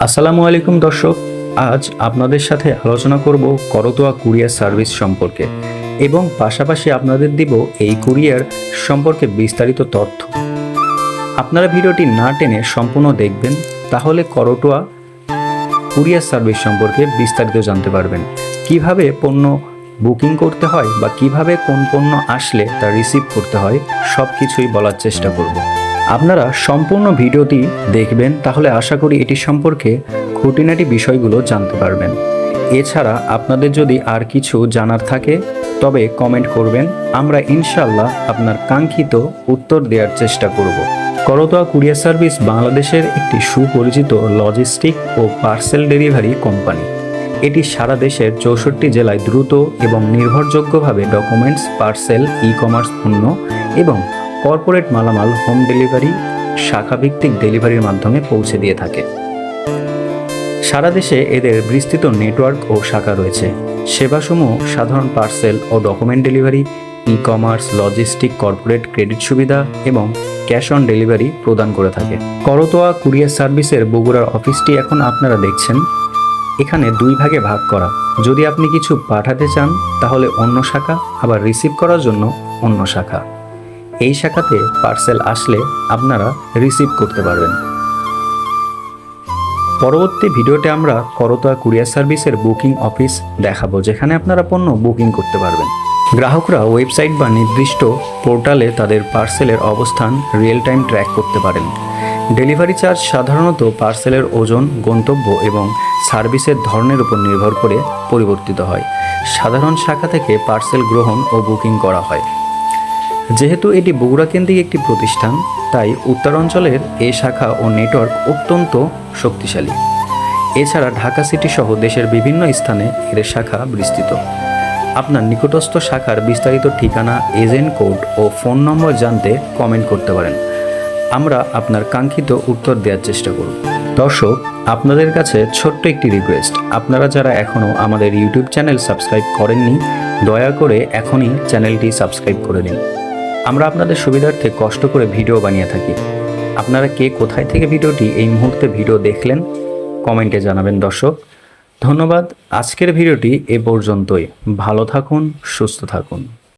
আসসালামু আলাইকুম দর্শক, আজ আপনাদের সাথে আলোচনা করব করতোয়া কুরিয়ার সার্ভিস সম্পর্কে এবং পাশাপাশি আপনাদের দিব এই কুরিয়ার সম্পর্কে বিস্তারিত তথ্য। আপনারা ভিডিওটি না টেনে সম্পূর্ণ দেখবেন, তাহলে করতোয়া কুরিয়ার সার্ভিস সম্পর্কে বিস্তারিত জানতে পারবেন। কিভাবে পণ্য বুকিং করতে হয় বা কিভাবে কোন পণ্য আসলে তা রিসিভ করতে হয়, সব কিছুই বলার চেষ্টা করব। আপনারা সম্পূর্ণ ভিডিওটি দেখবেন, তাহলে আশা করি এটি সম্পর্কে খুঁটিনাটি বিষয়গুলো জানতে পারবেন। এছাড়া আপনাদের যদি আর কিছু জানার থাকে তবে কমেন্ট করবেন, আমরা ইনশাআল্লাহ আপনার কাঙ্ক্ষিত উত্তর দেওয়ার চেষ্টা করব। করতোয়া কুরিয়ার সার্ভিস বাংলাদেশের একটি সুপরিচিত লজিস্টিক ও পার্সেল ডেলিভারি কোম্পানি। এটি সারা দেশের 64 জেলায় দ্রুত এবং নির্ভরযোগ্যভাবে ডকুমেন্টস, পার্সেল, ই কমার্স পণ্য এবং কর্পোরেট মালামাল হোম ডেলিভারি, শাখাভিত্তিক ডেলিভারির মাধ্যমে পৌঁছে দিয়ে থাকে। সারা দেশে এদের বিস্তৃত নেটওয়ার্ক ও শাখা রয়েছে। সেবাসমূহ সাধারণ পার্সেল ও document delivery, e commerce, logistic, corporate credit সুবিধা এবং ক্যাশ অন ডেলিভারি প্রদান করে থাকে। করতোয়া কুরিয়ার সার্ভিসের বগুড়ার অফিসটি এখন আপনারা দেখছেন। এখানে দুই ভাগে ভাগ করা। যদি আপনি কিছু পাঠাতে চান তাহলে অন্য শাখা, আবার রিসিভ করার জন্য অন্য শাখা। এই শাখাতে পার্সেল আসলে আপনারা রিসিভ করতে পারবেন। পরবর্তী ভিডিওতে আমরা করতোয়া কুরিয়ার সার্ভিসের বুকিং অফিস দেখাবো, যেখানে আপনারা পণ্য বুকিং করতে পারবেন। গ্রাহকরা ওয়েবসাইট বা নির্দিষ্ট পোর্টালে তাদের পার্সেলের অবস্থান রিয়েল টাইম ট্র্যাক করতে পারেন। ডেলিভারি চার্জ সাধারণত পার্সেলের ওজন, গন্তব্য এবং সার্ভিসের ধরনের উপর নির্ভর করে পরিবর্তিত হয়। সাধারণ শাখা থেকে পার্সেল গ্রহণ ও বুকিং করা হয়। যেহেতু এটি বগুড়া কেন্দ্রিক একটি প্রতিষ্ঠান, তাই উত্তরাঞ্চলের এই শাখা ও নেটওয়ার্ক অত্যন্ত শক্তিশালী। এছাড়া ঢাকা সিটি সহ দেশের বিভিন্ন স্থানে এর শাখা বিস্তৃত। আপনার নিকটস্থ শাখার বিস্তারিত ঠিকানা, এজেন্ট কোড ও ফোন নম্বর জানতে কমেন্ট করতে পারেন। আমরা আপনার কাঙ্ক্ষিত উত্তর দেওয়ার চেষ্টা করব। দর্শক, আপনাদের কাছে ছোট্ট একটি রিকোয়েস্ট, আপনারা যারা এখনও আমাদের ইউটিউব চ্যানেল সাবস্ক্রাইব করেননি, দয়া করে এখনই চ্যানেলটি সাবস্ক্রাইব করে নিন। আমরা আপনাদের সুবিধার্থে কষ্ট করে ভিডিও বানিয়ে থাকি। আপনারা কে কোথায় থেকে ভিডিওটি এই মুহূর্তে ভিডিও দেখলেন কমেন্টে জানাবেন। দর্শক, ধন্যবাদ। আজকের ভিডিওটি এ পর্যন্তই। ভালো থাকুন, সুস্থ থাকুন।